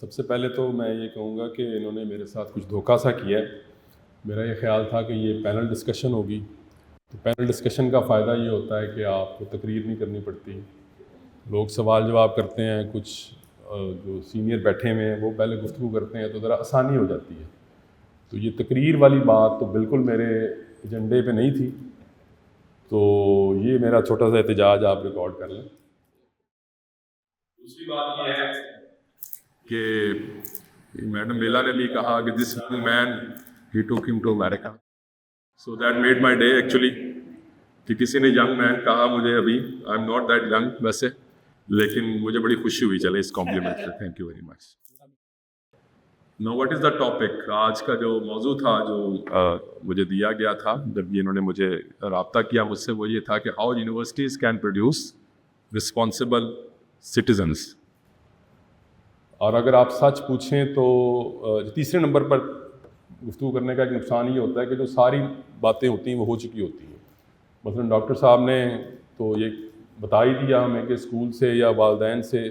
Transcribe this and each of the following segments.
سب سے پہلے تو میں یہ کہوں گا کہ انہوں نے میرے ساتھ کچھ دھوکہ سا کیا ہے. میرا یہ خیال تھا کہ یہ پینل ڈسکشن ہوگی، تو پینل ڈسکشن کا فائدہ یہ ہوتا ہے کہ آپ کو تقریر نہیں کرنی پڑتی، لوگ سوال جواب کرتے ہیں، کچھ جو سینئر بیٹھے ہوئے ہیں وہ پہلے گفتگو کرتے ہیں، تو ذرا آسانی ہو جاتی ہے. تو یہ تقریر والی بات تو بالکل میرے ایجنڈے پہ نہیں تھی، تو یہ میرا چھوٹا سا احتجاج آپ ریکارڈ کر لیں. دوسری بات یہ ہے کہ میڈم بیلا نے بھی کہا کہ دس مین ہی took him to America, so that made my day actually, کہ کسی نے ینگ مین کہا مجھے. ابھی I am not that young ویسے، لیکن مجھے بڑی خوشی ہوئی چلے اس کمپلیمنٹ سے. Thank you very much. No what is the topic? آج کا جو موضوع تھا جو مجھے دیا گیا تھا جب انہوں نے مجھے رابطہ کیا مجھ سے، وہ یہ تھا کہ how universities can produce responsible citizens. اور اگر آپ سچ پوچھیں تو تیسرے نمبر پر گفتگو کرنے کا ایک نقصان یہ ہوتا ہے کہ جو ساری باتیں ہوتی ہیں وہ ہو چکی ہوتی ہیں. مثلا ڈاکٹر صاحب نے تو یہ بتا ہی دیا ہمیں کہ اسکول سے یا والدین سے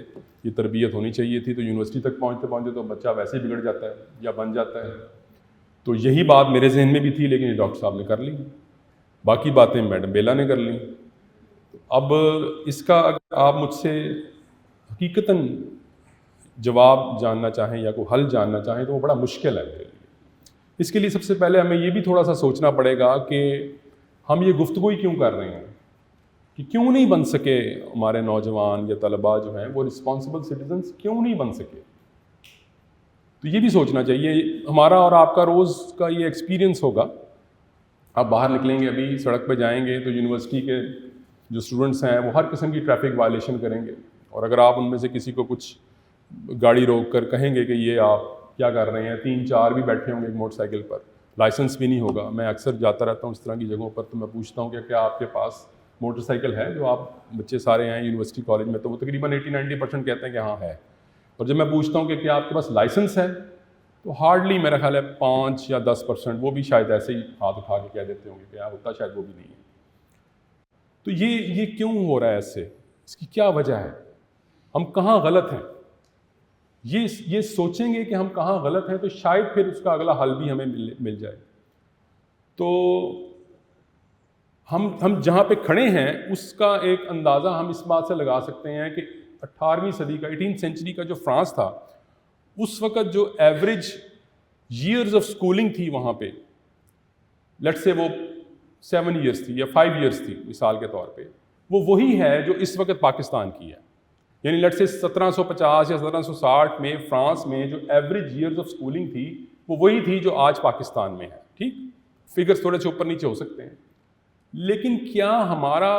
یہ تربیت ہونی چاہیے تھی، تو یونیورسٹی تک پہنچتے پہنچتے تو بچہ ویسے ہی بگڑ جاتا ہے یا بن جاتا ہے. تو یہی بات میرے ذہن میں بھی تھی، لیکن یہ ڈاکٹر صاحب نے کر لی، باقی باتیں میڈم بیلا نے کر لیں. اب اس کا اگر آپ مجھ سے حقیقتاً جواب جاننا چاہیں یا کوئی حل جاننا چاہیں تو وہ بڑا مشکل ہے میرے لیے. اس کے لیے سب سے پہلے ہمیں یہ بھی تھوڑا سا سوچنا پڑے گا کہ ہم یہ گفتگو ہی کیوں کر رہے ہیں، کہ کیوں نہیں بن سکے ہمارے نوجوان یا طلباء جو ہیں وہ رسپانسبل سٹیزنز کیوں نہیں بن سکے. تو یہ بھی سوچنا چاہیے. ہمارا اور آپ کا روز کا یہ ایکسپیرینس ہوگا. آپ باہر نکلیں گے، ابھی سڑک پہ جائیں گے تو یونیورسٹی کے جو اسٹوڈنٹس ہیں وہ ہر قسم کی ٹریفک وائلیشن کریں گے، اور اگر آپ ان میں سے کسی کو کچھ گاڑی روک کر کہیں گے کہ یہ آپ کیا کر رہے ہیں، 3-4 بھی بیٹھے ہوں گے ایک موٹر سائیکل پر، لائسنس بھی نہیں ہوگا. میں اکثر جاتا رہتا ہوں اس طرح کی جگہوں پر، تو میں پوچھتا ہوں کہ کیا آپ کے پاس موٹر سائیکل ہے؟ جو آپ بچے سارے ہیں یونیورسٹی کالج میں، تو وہ تقریباً 80-90% کہتے ہیں کہ ہاں ہے. اور جب میں پوچھتا ہوں کہ کیا آپ کے پاس لائسنس ہے، تو ہارڈلی میرا خیال ہے 5 یا 10%، وہ بھی شاید ایسے ہی ہاتھ اٹھا کے کہہ دیتے ہوں گے، کیا ہوتا شاید وہ بھی نہیں ہے. تو یہ کیوں ہو رہا ہے ایسے؟ اس کی کیا وجہ ہے؟ ہم کہاں غلط ہیں؟ یہ سوچیں گے کہ ہم کہاں غلط ہیں تو شاید پھر اس کا اگلا حل بھی ہمیں مل جائے. تو ہم جہاں پہ کھڑے ہیں اس کا ایک اندازہ ہم اس بات سے لگا سکتے ہیں کہ 18ویں صدی کا 18 سینچری کا جو فرانس تھا، اس وقت جو ایوریج ایئرز آف سکولنگ تھی وہاں پہ، لیٹ سے وہ 7 ایئرس تھی یا 5 ایئرس تھی مثال کے طور پہ، وہ وہی ہے جو اس وقت پاکستان کی ہے. یعنی لیٹ سے 1750 یا 1760 میں فرانس میں جو ایوریج ایئرز آف سکولنگ تھی وہ وہی تھی جو آج پاکستان میں ہے. ٹھیک، فگرز تھوڑے سے اوپر نیچے ہو سکتے ہیں، لیکن کیا ہمارا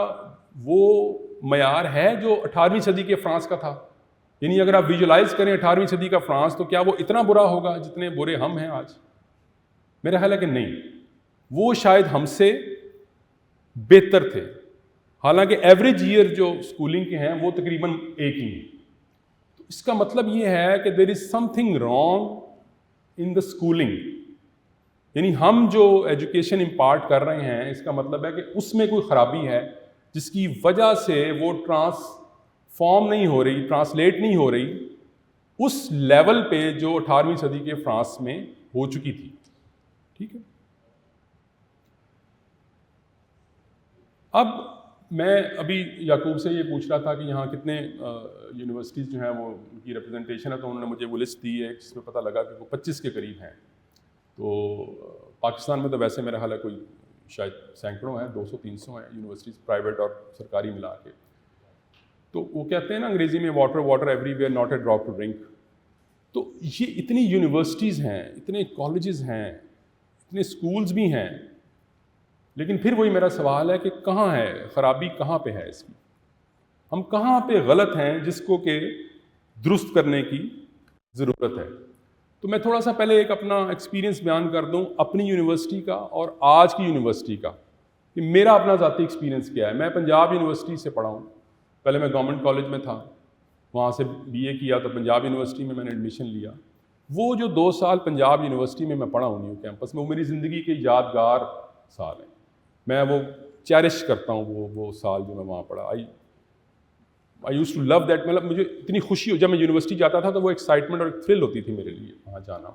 وہ معیار ہے جو 18ویں صدی کے فرانس کا تھا؟ یعنی اگر آپ ویژولائز کریں 18ویں صدی کا فرانس، تو کیا وہ اتنا برا ہوگا جتنے برے ہم ہیں آج؟ میرا خیال ہے کہ نہیں، وہ شاید ہم سے بہتر تھے. حالانکہ ایوریج ایئر جو اسکولنگ کے ہیں وہ تقریباً ایک ہی ہیں. تو اس کا مطلب یہ ہے کہ there is something wrong in the schooling. یعنی ہم جو ایجوکیشن امپارٹ کر رہے ہیں، اس کا مطلب ہے کہ اس میں کوئی خرابی ہے جس کی وجہ سے وہ ٹرانسفارم نہیں ہو رہی، ٹرانسلیٹ نہیں ہو رہی اس لیول پہ جو 18ویں صدی کے فرانس میں ہو چکی تھی. ٹھیک ہے. اب میں ابھی یعقوب سے یہ پوچھ رہا تھا کہ یہاں کتنے یونیورسٹیز جو ہیں وہ ان کی ریپرزنٹیشن ہے، تو انہوں نے مجھے وہ لسٹ دی ہے جس میں پتہ لگا کہ وہ 25 کے قریب ہیں. تو پاکستان میں تو ویسے میرا حال ہے کوئی شاید سینکڑوں ہیں، 200-300 ہیں یونیورسٹیز، پرائیویٹ اور سرکاری ملا کے. تو وہ کہتے ہیں نا انگریزی میں water water everywhere, not a drop to drink. تو یہ اتنی یونیورسٹیز ہیں، اتنے کالجز ہیں، اتنے اسکولز بھی ہیں، لیکن پھر وہی میرا سوال ہے کہ کہاں ہے خرابی، کہاں پہ ہے اس کی؟ ہم کہاں پہ غلط ہیں جس کو کہ درست کرنے کی ضرورت ہے؟ تو میں تھوڑا سا پہلے ایک اپنا ایکسپیرینس بیان کر دوں اپنی یونیورسٹی کا اور آج کی یونیورسٹی کا، کہ میرا اپنا ذاتی ایکسپیرینس کیا ہے. میں پنجاب یونیورسٹی سے پڑھا ہوں. پہلے میں گورنمنٹ کالج میں تھا، وہاں سے بی اے کیا تو پنجاب یونیورسٹی میں نے ایڈمیشن لیا. وہ جو 2 سال پنجاب یونیورسٹی میں پڑھا ہوں نیو کیمپس میں، وہ میری زندگی کے یادگار سال ہیں. میں وہ چیرش کرتا ہوں وہ سال جو میں وہاں پڑھا. آئی یوز ٹو لو دیٹ. مطلب مجھے اتنی خوشی ہو جب میں یونیورسٹی جاتا تھا تو وہ ایکسائٹمنٹ اور ایک تھرل ہوتی تھی میرے لیے وہاں جانا.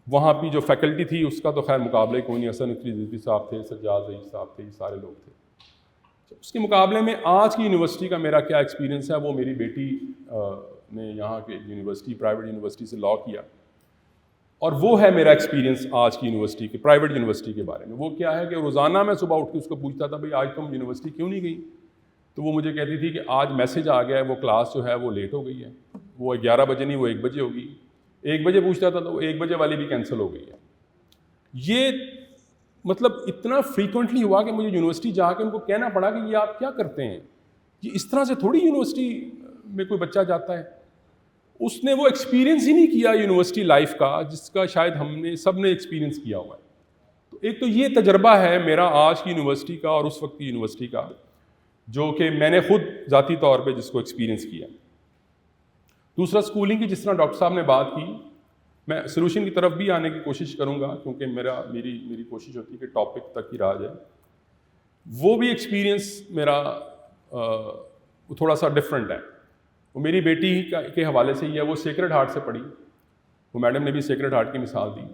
وہاں بھی جو فیکلٹی تھی اس کا تو خیر مقابلہ کوئی نہیں. حسن رضوی صاحب تھے, سجاد ظہیر صاحب تھے, یہ سارے لوگ تھے. اس کے مقابلے میں آج کی یونیورسٹی کا میرا کیا ایکسپیرینس ہے, وہ میری بیٹی نے یہاں کے یونیورسٹی پرائیویٹ یونیورسٹی سے لا کیا, اور وہ ہے میرا ایکسپیرینس آج کی یونیورسٹی کے پرائیویٹ یونیورسٹی کے بارے میں. وہ کیا ہے کہ روزانہ میں صبح اٹھ کے اس کو پوچھتا تھا بھائی آج تم یونیورسٹی کیوں نہیں گئی, تو وہ مجھے کہتی تھی کہ آج میسج آ گیا ہے, وہ کلاس جو ہے وہ لیٹ ہو گئی ہے, وہ 11 بجے نہیں وہ 1 بجے ہوگی. 1 بجے پوچھتا تھا تو وہ 1 بجے والی بھی کینسل ہو گئی ہے. یہ مطلب اتنا فریکوینٹلی ہوا کہ مجھے یونیورسٹی جا کے ان کو کہنا پڑا کہ یہ آپ کیا کرتے ہیں, یہ اس طرح سے تھوڑی یونیورسٹی میں کوئی بچہ جاتا ہے. اس نے وہ ایکسپیرینس ہی نہیں کیا یونیورسٹی لائف کا جس کا شاید ہم نے سب نے ایکسپیرینس کیا ہوا ہے. تو ایک تو یہ تجربہ ہے میرا آج کی یونیورسٹی کا اور اس وقت کی یونیورسٹی کا, جو کہ میں نے خود ذاتی طور پہ جس کو ایکسپیرینس کیا. دوسرا اسکولنگ کی جس طرح ڈاکٹر صاحب نے بات کی, میں سلوشن کی طرف بھی آنے کی کوشش کروں گا کیونکہ میری کوشش ہوتی ہے کہ ٹاپک تک ہی رہا جائے. وہ بھی ایکسپیرینس میرا تھوڑا سا ڈفرینٹ ہے. وہ میری بیٹی کے حوالے سے ہی ہے. وہ سیکرڈ ہارٹ سے پڑھی, وہ میڈم نے بھی سیکرڈ ہارٹ کی مثال دی.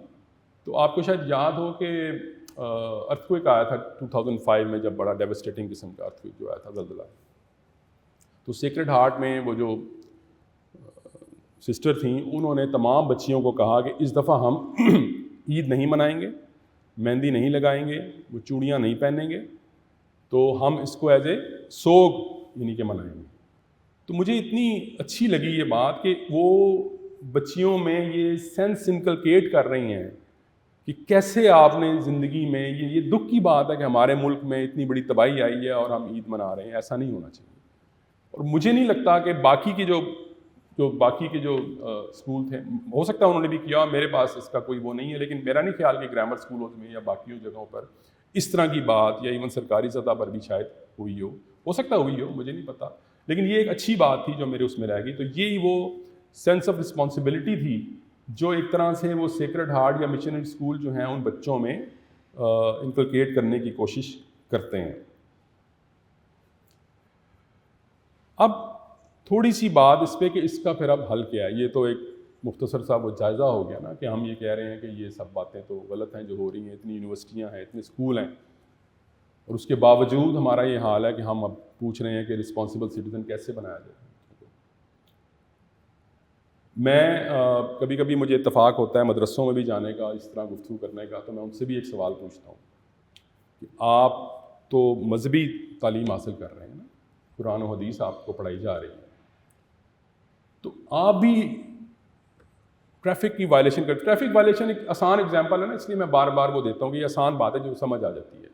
تو آپ کو شاید یاد ہو کہ ارتھکویک آیا تھا 2005 میں, جب بڑا ڈیوسٹیٹنگ قسم کا ارتھکویک جو آیا تھا, زلزلہ. تو سیکرڈ ہارٹ میں وہ جو سسٹر تھیں انہوں نے تمام بچیوں کو کہا کہ اس دفعہ ہم عید نہیں منائیں گے, مہندی نہیں لگائیں گے, وہ چوڑیاں نہیں پہنیں گے, تو ہم اس کو ایز اے سوگ یعنی کہ منائیں گے. تو مجھے اتنی اچھی لگی یہ بات کہ وہ بچیوں میں یہ سینس انکلکیٹ کر رہی ہیں کہ کیسے آپ نے زندگی میں یہ دکھ کی بات ہے کہ ہمارے ملک میں اتنی بڑی تباہی آئی ہے اور ہم عید منا رہے ہیں, ایسا نہیں ہونا چاہیے. اور مجھے نہیں لگتا کہ باقی کے جو اسکول تھے, ہو سکتا ہے انہوں نے بھی کیا, میرے پاس اس کا کوئی وہ نہیں ہے, لیکن میرا نہیں خیال کہ گرامر اسکولوں میں یا باقی جگہوں پر اس طرح کی بات یا ایون سرکاری سطح پر بھی شاید ہو سکتا ہوئی ہو, مجھے نہیں پتا. لیکن یہ ایک اچھی بات تھی جو میرے اس میں رہ گئی. تو یہی وہ سینس آف رسپانسبلٹی تھی جو ایک طرح سے وہ سیکرڈ ہارٹ یا مشنری اسکول جو ہیں ان بچوں میں انکلکیٹ کرنے کی کوشش کرتے ہیں. اب تھوڑی سی بات اس پہ کہ اس کا پھر اب حل کیا ہے. یہ تو ایک مختصر سا وہ جائزہ ہو گیا نا کہ ہم یہ کہہ رہے ہیں کہ یہ سب باتیں تو غلط ہیں جو ہو رہی ہیں, اتنی یونیورسٹیاں ہیں, اتنے اسکول ہیں, اور اس کے باوجود ہمارا یہ حال ہے کہ ہم اب پوچھ رہے ہیں کہ رسپانسبل سٹیزن کیسے بنایا جائے. میں کبھی کبھی مجھے اتفاق ہوتا ہے مدرسوں میں بھی جانے کا, اس طرح گفتگو کرنے کا, تو میں ان سے بھی ایک سوال پوچھتا ہوں کہ آپ تو مذہبی تعلیم حاصل کر رہے ہیں نا, قرآن و حدیث آپ کو پڑھائی جا رہی ہے, تو آپ بھی ٹریفک کی وائلیشن کرتے. ٹریفک وائلیشن ایک آسان ایگزامپل ہے نا, اس لیے میں بار بار وہ دیتا ہوں کہ یہ آسان بات ہے جو سمجھ آ جاتی ہے.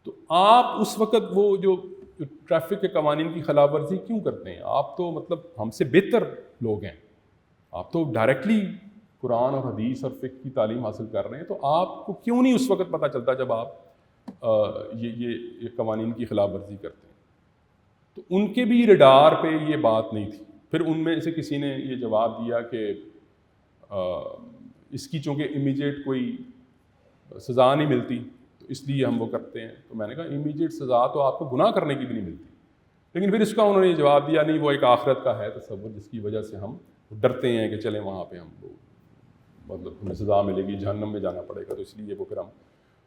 تو آپ اس وقت وہ جو ٹریفک کے قوانین کی خلاف ورزی کیوں کرتے ہیں؟ آپ تو مطلب ہم سے بہتر لوگ ہیں, آپ تو ڈائریکٹلی قرآن اور حدیث اور فقہ کی تعلیم حاصل کر رہے ہیں, تو آپ کو کیوں نہیں اس وقت پتہ چلتا جب آپ یہ قوانین کی خلاف ورزی کرتے ہیں؟ تو ان کے بھی ریڈار پہ یہ بات نہیں تھی. پھر ان میں سے کسی نے یہ جواب دیا کہ اس کی چونکہ امیجیٹ کوئی سزا نہیں ملتی تو اس لیے ہم وہ کرتے ہیں. تو میں نے کہا امیجیٹ سزا تو آپ کو گناہ کرنے کی بھی نہیں ملتی, لیکن پھر اس کا انہوں نے یہ جواب دیا نہیں, وہ ایک آخرت کا ہے تصور جس کی وجہ سے ہم ڈرتے ہیں کہ چلیں وہاں پہ ہم مطلب ہمیں سزا ملے گی, جہنم میں جانا پڑے گا, تو اس لیے وہ پھر ہم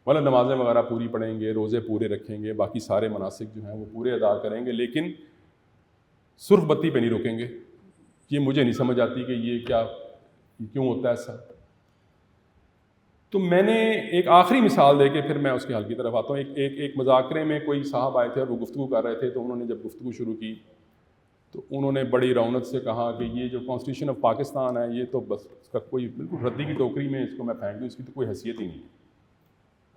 مطلب نمازیں وغیرہ پوری پڑھیں گے, روزے پورے رکھیں گے, باقی سارے مناسک جو ہیں وہ پورے ادا کریں گے, لیکن سرخ بتی پہ نہیں رکیں گے. یہ مجھے نہیں سمجھ آتی کہ یہ کیوں ہوتا ہے ایسا. تو میں نے ایک آخری مثال دے کے پھر میں اس کے حل کی طرف آتا ہوں. ایک مذاکرے میں کوئی صاحب آئے تھے اور وہ گفتگو کر رہے تھے, تو انہوں نے جب گفتگو شروع کی تو انہوں نے بڑی رونق سے کہا کہ یہ جو کانسٹیٹیوشن آف پاکستان ہے یہ تو بس اس کا کوئی بالکل ردی کی ٹوکری میں اس کو میں پھینک دوں, اس کی تو کوئی حیثیت ہی نہیں ہے.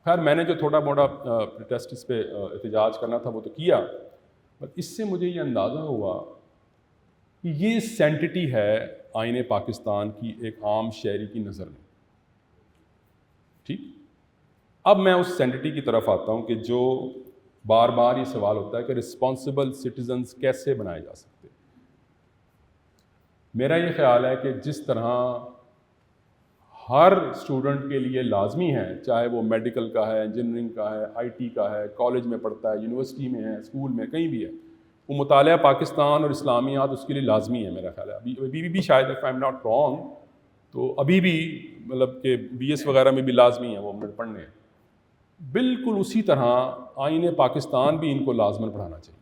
خیر میں نے جو تھوڑا موٹا پروٹیسٹ اس پہ احتجاج کرنا تھا وہ تو کیا, پر اس سے مجھے یہ اندازہ ہوا کہ یہ سینٹٹی ہے آئین پاکستان کی ایک عام شہری کی نظر میں. ٹھیک, اب میں اس سینٹٹی کی طرف آتا ہوں کہ جو بار بار یہ سوال ہوتا ہے کہ رسپانسبل سٹیزنز کیسے بنائے جا سکتے. میرا یہ خیال ہے کہ جس طرح ہر اسٹوڈنٹ کے لیے لازمی ہے, چاہے وہ میڈیکل کا ہے, انجینئرنگ کا ہے, آئی ٹی کا ہے, کالج میں پڑھتا ہے, یونیورسٹی میں ہے, اسکول میں, کہیں بھی ہے, وہ مطالعہ پاکستان اور اسلامیات اس کے لیے لازمی ہے میرا خیال ہے. ابھی بھی شاید if I am not wrong تو ابھی بھی مطلب کہ BS وغیرہ میں بھی لازمی ہے وہ پڑھنے ہیں. بالکل اسی طرح آئین پاکستان بھی ان کو لازماً پڑھانا چاہیے.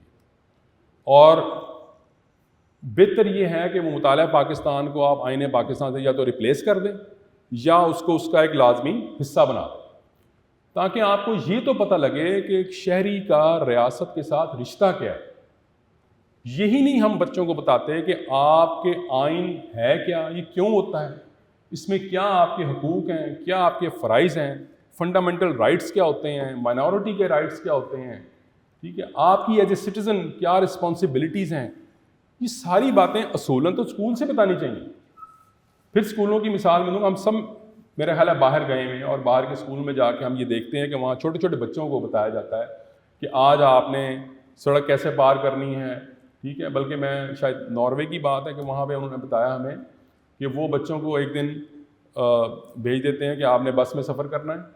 اور بہتر یہ ہے کہ وہ مطالعہ پاکستان کو آپ آئین پاکستان سے یا تو ریپلیس کر دیں یا اس کو اس کا ایک لازمی حصہ بنا دیں, تاکہ آپ کو یہ تو پتہ لگے کہ ایک شہری کا ریاست کے ساتھ رشتہ کیا ہے. یہی نہیں ہم بچوں کو بتاتے کہ آپ کے آئین ہے کیا, یہ کیوں ہوتا ہے, اس میں کیا آپ کے حقوق ہیں, کیا آپ کے فرائض ہیں, فنڈامنٹل رائٹس کیا ہوتے ہیں, مائنورٹی کے رائٹس کیا ہوتے ہیں, ٹھیک ہے, آپ کی ایز اے سٹیزن کیا رسپانسبلٹیز ہیں. یہ ساری باتیں اصولاً تو اسکول سے بتانی چاہیے. پھر اسکولوں کی مثال میں دوں گا, ہم سب میرا خیال ہے باہر گئے ہوئے ہیں اور باہر کے اسکول میں جا کے ہم یہ دیکھتے ہیں کہ وہاں چھوٹے چھوٹے بچوں کو بتایا جاتا ہے کہ آج آپ نے سڑک کیسے پار کرنی ہے, ٹھیک ہے. بلکہ میں شاید ناروے کی بات ہے کہ وہاں پہ انہوں نے بتایا ہمیں کہ وہ بچوں کو ایک دن بھیج دیتے ہیں کہ آپ نے بس میں سفر کرنا ہے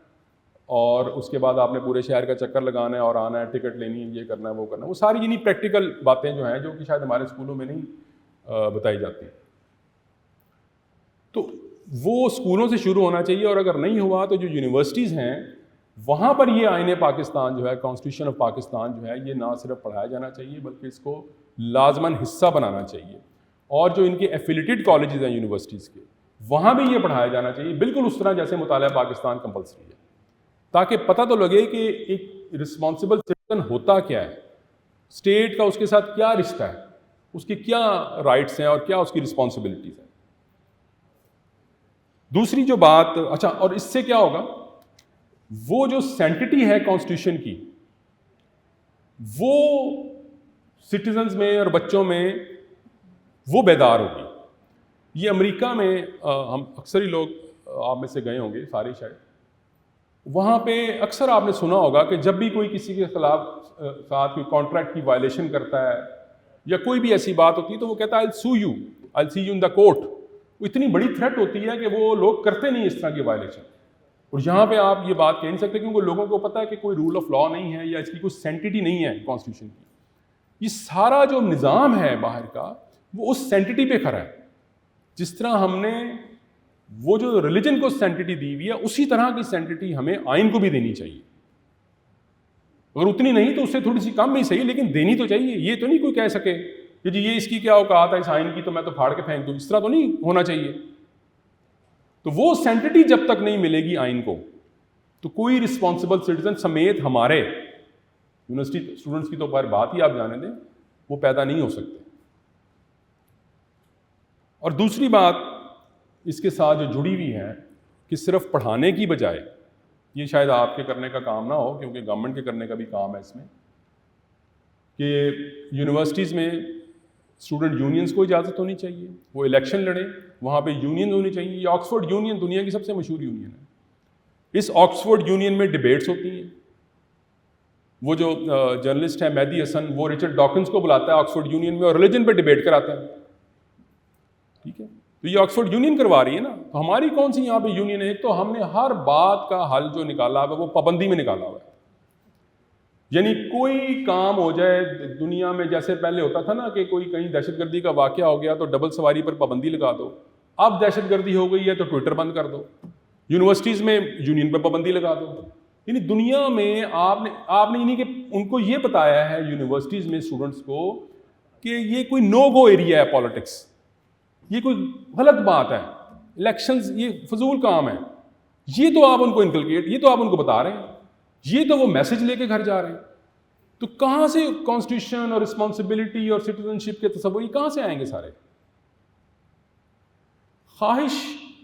اور اس کے بعد آپ نے پورے شہر کا چکر لگانا ہے اور آنا ہے, ٹکٹ لینی ہے, یہ کرنا ہے, وہ کرنا ہے. وہ ساری یعنی پریکٹیکل باتیں جو ہیں جو کہ شاید ہمارے اسکولوں میں نہیں بتائی جاتی. تو وہ اسکولوں سے شروع ہونا چاہیے, اور اگر نہیں ہوا تو جو یونیورسٹیز ہیں وہاں پر یہ آئین پاکستان جو ہے, کانسٹیٹیوشن آف پاکستان جو ہے, یہ نہ صرف پڑھایا جانا چاہیے بلکہ اس کو لازماً حصہ بنانا چاہیے. اور جو ان کے ایفیلیٹڈ کالجز ہیں یونیورسٹیز کے, وہاں بھی یہ پڑھایا جانا چاہیے بالکل اس طرح جیسے مطالعہ پاکستان کمپلسری ہے, تاکہ پتہ تو لگے کہ ایک رسپانسبل سٹیزن ہوتا کیا ہے, اسٹیٹ کا اس کے ساتھ کیا رشتہ ہے, اس کے کیا رائٹس ہیں اور کیا اس کی رسپانسبلٹیز ہیں. دوسری جو بات, اچھا, اور اس سے کیا ہوگا, وہ جو سینٹٹی ہے کانسٹیٹیوشن کی وہ سٹیزنز میں اور بچوں میں وہ بیدار ہوگی. یہ امریکہ میں ہم اکثر ہی لوگ آپ میں سے گئے ہوں گے سارے شاید, وہاں پہ اکثر آپ نے سنا ہوگا کہ جب بھی کوئی کسی کے خلاف ساتھ کوئی کانٹریکٹ کی وائلیشن کرتا ہے یا کوئی بھی ایسی بات ہوتی ہے تو وہ کہتا ہے I'll sue you, I'll see you in the court. وہ اتنی بڑی تھریٹ ہوتی ہے کہ وہ لوگ کرتے نہیں اس طرح کی وائلیشن. اور یہاں پہ آپ یہ بات کہہ نہیں سکتے کیونکہ لوگوں کو پتہ ہے کہ کوئی رول آف لا نہیں ہے یا اس کی کوئی سینٹٹی نہیں ہے کانسٹیٹیوشن کی. یہ سارا جو نظام ہے باہر کا وہ اس سینٹٹی پہ کھڑا ہے. جس طرح ہم نے وہ جو ریلیجن کو سینٹٹی دی ہوئی ہے اسی طرح کی سینٹٹی ہمیں آئین کو بھی دینی چاہیے. اگر اتنی نہیں تو اس سے تھوڑی سی کم ہی صحیح, لیکن دینی تو چاہیے. یہ تو نہیں کوئی کہہ سکے کہ جی یہ اس کی کیا اوقات ہے اس آئین کی تو میں تو پھاڑ کے پھینک دوں, اس طرح تو نہیں ہونا چاہیے. تو وہ سینٹٹی جب تک نہیں ملے گی آئین کو تو کوئی رسپانسبل سٹیزن سمیت ہمارے یونیورسٹی اسٹوڈنٹس کی تو بار بات ہی آپ جانے دیں, وہ پیدا نہیں ہو سکتے. اور دوسری بات اس کے ساتھ جو جڑی ہوئی ہے کہ صرف پڑھانے کی بجائے, یہ شاید آپ کے کرنے کا کام نہ ہو کیونکہ گورنمنٹ کے کرنے کا بھی کام ہے اس میں, کہ یونیورسٹیز میں اسٹوڈنٹ یونینز کو اجازت ہونی چاہیے, وہ الیکشن لڑیں, وہاں پہ یونین ہونی چاہیے. یہ آکسفورڈ یونین دنیا کی سب سے مشہور یونین ہے. اس آکسفورڈ یونین میں ڈبیٹس ہوتی ہیں. وہ جو جرنلسٹ ہے مہدی حسن, وہ رچرڈ ڈاکنز کو بلاتا ہے آکسفورڈ یونین میں اور ریلیجن پہ ڈبیٹ کراتا ہے, ٹھیک ہے. تو یہ آکسفورڈ یونین کروا رہی ہے نا, تو ہماری کون سی یہاں پہ یونین ہے؟ ایک تو ہم نے ہر بات کا حل جو نکالا ہوا ہے وہ پابندی میں نکالا ہوا ہے. یعنی کوئی کام ہو جائے دنیا میں, جیسے پہلے ہوتا تھا نا کہ کوئی کہیں دہشت گردی کا واقعہ ہو گیا تو ڈبل سواری پر پابندی لگا دو, اب دہشت گردی ہو گئی ہے تو ٹویٹر بند کر دو, یونیورسٹیز میں یونین پہ پابندی لگا دو. یعنی دنیا میں آپ نے یعنی کہ ان کو یہ بتایا ہے یونیورسٹیز میں اسٹوڈنٹس کو کہ یہ کوئی نو گو ایریا ہے پالیٹکس, یہ کوئی غلط بات ہے, الیکشنز یہ فضول کام ہے. یہ تو آپ ان کو انکلکیٹ, یہ تو آپ ان کو بتا رہے ہیں, یہ تو وہ میسج لے کے گھر جا رہے ہیں. تو کہاں سے کانسٹیٹیوشن اور رسپانسبلٹی اور سٹیزن شپ کے تصور یہ کہاں سے آئیں گے سارے؟ خواہش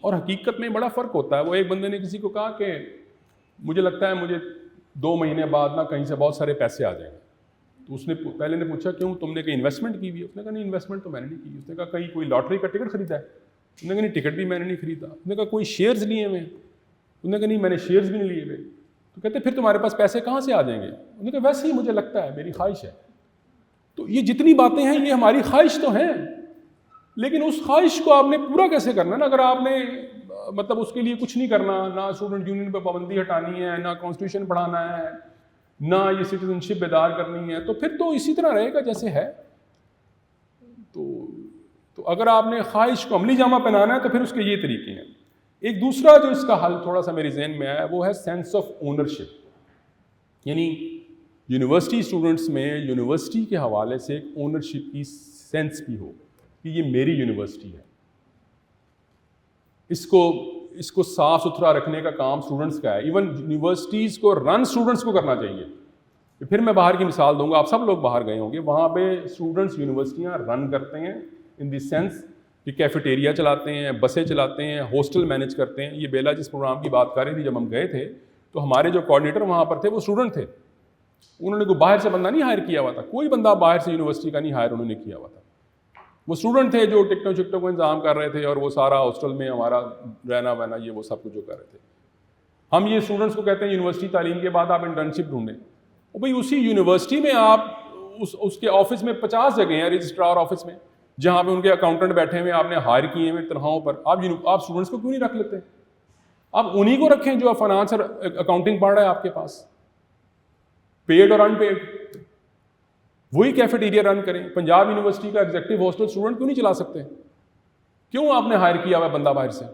اور حقیقت میں بڑا فرق ہوتا ہے. وہ ایک بندے نے کسی کو کہا کہ مجھے لگتا ہے مجھے 2 مہینے بعد نا کہیں سے بہت سارے پیسے آ جائیں گے. تو اس نے پہلے نے پوچھا کیوں, تم نے کہیں انویسٹمنٹ کی ہوئی ہے؟ اس نے کہا نہیں انویسٹمنٹ تو میں نے نہیں کی. اس نے کہا کہیں کوئی لاٹری کا ٹکٹ خریدا ہے؟ اس نے کہا نہیں ٹکٹ بھی میں نے نہیں خریدا. اس نے کہا کوئی شیئرز لیے ہوئے؟ اس نے کہا نہیں میں نے شیئرز بھی نہیں لیے ہوئے. تو کہتے پھر تمہارے پاس پیسے کہاں سے آ جائیں گے؟ انہوں نے کہا ویسے ہی مجھے لگتا ہے, میری خواہش ہے. تو یہ جتنی باتیں ہیں یہ ہماری خواہش تو ہیں, لیکن اس خواہش کو آپ نے پورا کیسے کرنا نا؟ اگر آپ نے مطلب اس کے لیے کچھ نہیں کرنا, نہ اسٹوڈنٹ یونین پہ پابندی ہٹانی ہے, نہ کانسٹیٹیوشن پڑھانا ہے, نہ یہ سٹیزن شپ بیدار کرنی ہے، تو پھر تو اسی طرح رہے گا جیسے ہے. تو اگر آپ نے خواہش کو عملی جامہ پہنانا ہے تو پھر اس کے یہ طریقے ہیں. ایک دوسرا جو اس کا حل تھوڑا سا میرے ذہن میں آیا وہ ہے سینس آف اونرشپ. یعنی یونیورسٹی اسٹوڈنٹس میں یونیورسٹی کے حوالے سے ایک اونرشپ کی سینس بھی ہو کہ یہ میری یونیورسٹی ہے. اس کو صاف ستھرا رکھنے کا کام اسٹوڈنٹس کا ہے. ایون یونیورسٹیز کو رن اسٹوڈنٹس کو کرنا چاہیے. پھر میں باہر کی مثال دوں گا، آپ سب لوگ باہر گئے ہوں گے، وہاں پہ اسٹوڈنٹس یونیورسٹیاں رن کرتے ہیں ان دی سینس کہ کیفیٹیریا چلاتے ہیں، بسیں چلاتے ہیں، ہاسٹل مینیج کرتے ہیں. یہ بیلا جس پروگرام کی بات کر رہی تھی، جب ہم گئے تھے تو ہمارے جو کوآرڈینیٹر وہاں پر تھے وہ اسٹوڈنٹ تھے. انہوں نے کوئی باہر سے بندہ نہیں ہائر کیا ہوا تھا، کوئی بندہ باہر سے یونیورسٹی کا نہیں ہائر انہوں نے کیا ہوا تھا. وہ اسٹوڈنٹ تھے جو ٹکٹوں شکٹوں کو انتظام کر رہے تھے اور وہ سارا ہاسٹل میں ہمارا رہنا وہنا یہ وہ سب کچھ جو کر رہے تھے. ہم یہ اسٹوڈنٹس کو کہتے ہیں یونیورسٹی تعلیم کے بعد آپ انٹرنشپ ڈھونڈیں. اور بھائی اسی یونیورسٹی میں آپ اس کے آفس میں 50 جگہ ہیں رجسٹرار آفس میں جہاں پہ ان کے اکاؤنٹنٹ بیٹھے ہوئے آپ نے ہائر کیے ہوئے تنخواہوں پر. آپ اسٹوڈنٹس کو کیوں نہیں رکھ لیتے؟ آپ انہی کو رکھیں جو فائنانس اور اکاؤنٹنگ پڑھ رہا ہے آپ کے پاس، پیڈ اور ان پیڈ. وہی کیفیٹیریا رن کریں. پنجاب یونیورسٹی کا ایگزیکٹو ہاسٹل اسٹوڈنٹ کیوں نہیں چلا سکتے؟ کیوں آپ نے ہائر کیا ہوا بندہ باہر سے؟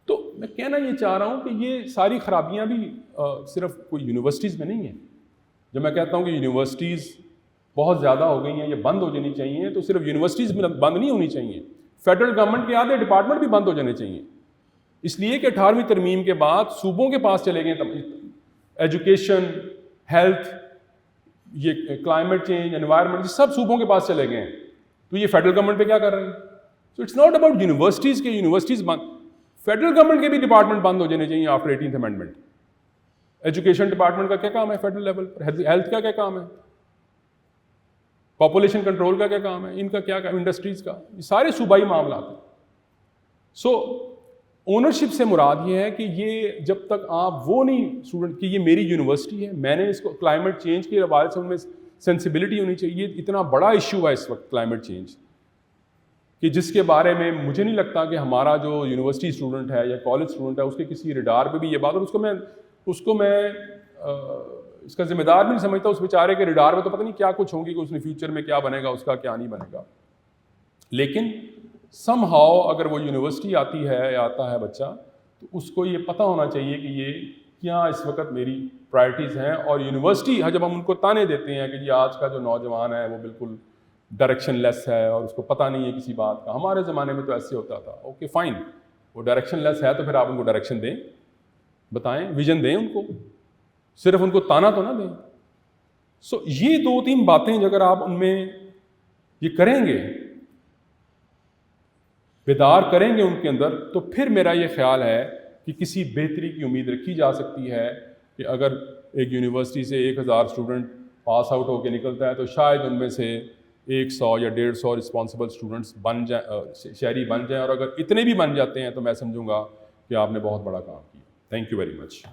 تو میں کہنا یہ چاہ رہا ہوں کہ یہ ساری خرابیاں بھی صرف کوئی یونیورسٹیز میں نہیں ہیں. جب میں کہتا ہوں کہ یونیورسٹیز بہت زیادہ ہو گئی ہیں، یہ بند ہو جانی چاہیے، تو صرف یونیورسٹیز میں بند نہیں ہونی چاہیے، فیڈرل گورنمنٹ کے آدھے ڈپارٹمنٹ بھی بند ہو جانے چاہیے. اس لیے کہ 18ویں ترمیم کے بعد صوبوں کے پاس چلے گئے ایجوکیشن، ہیلتھ، یہ کلائمیٹ چینج، انوائرمنٹ، سب صوبوں کے پاس چلے گئے ہیں. تو یہ فیڈرل گورنمنٹ پہ کیا کر رہے ہیں؟ So it's not about universities کے یونیورسٹیز بند، فیڈرل گورنمنٹ کے بھی ڈپارٹمنٹ بند ہو جانے چاہیے after 18th amendment. Education department کا کیا کام ہے فیڈرل لیول پر؟ ہیلتھ کا کیا کام ہے؟ پاپولیشن کنٹرول کا کیا کام ہے؟ ان کا کیا کام؟ انڈسٹریز کا، یہ سارے صوبائی معاملات ہیں. سو اونرشپ سے مراد یہ ہے کہ یہ جب تک آپ وہ نہیں اسٹوڈنٹ کہ یہ میری یونیورسٹی ہے، میں نے اس کو کلائمیٹ چینج کے حوالے سے ان میں سینسیبلٹی ہونی چاہیے. اتنا بڑا ایشو ہے اس وقت کلائمیٹ چینج کہ جس کے بارے میں مجھے نہیں لگتا کہ ہمارا جو یونیورسٹی اسٹوڈنٹ ہے یا کالج اسٹوڈنٹ ہے اس کے کسی ریڈار پہ بھی یہ بات، اور اس کو میں اس کا ذمہ دار بھی نہیں سمجھتا. اس بیچارے کے ریڈار میں تو پتہ نہیں کیا کچھ ہوں گی کہ اس نے فیوچر میں کیا بنے گا، اس کا کیا نہیں بنے گا. لیکن سم ہاؤ اگر وہ یونیورسٹی آتی ہے یا آتا ہے بچہ، تو اس کو یہ پتہ ہونا چاہیے کہ یہ کیا اس وقت میری پرائرٹیز ہیں. اور یونیورسٹی جب ہم ان کو تانے دیتے ہیں کہ جی آج کا جو نوجوان ہے وہ بالکل ڈائریکشن لیس ہے اور اس کو پتہ نہیں ہے کسی بات کا، ہمارے زمانے میں تو ایسے ہوتا تھا. اوکے فائن، وہ ڈائریکشن لیس ہے تو پھر آپ ان کو ڈائریکشن دیں، بتائیں، ویژن دیں ان کو، صرف ان کو تانا تو نہ دیں. سو یہ 2-3 باتیں اگر آپ ان میں یہ کریں گے، بیدار کریں گے ان کے اندر، تو پھر میرا یہ خیال ہے کہ کسی بہتری کی امید رکھی جا سکتی ہے کہ اگر ایک یونیورسٹی سے 1000 اسٹوڈنٹ پاس آؤٹ ہو کے نکلتا ہے تو شاید ان میں سے 100 یا 150 رسپانسبل اسٹوڈنٹس بن جائیں، شہری بن جائیں. اور اگر اتنے بھی بن جاتے ہیں تو میں سمجھوں گا کہ آپ نے بہت بڑا کام کیا. Thank you very much.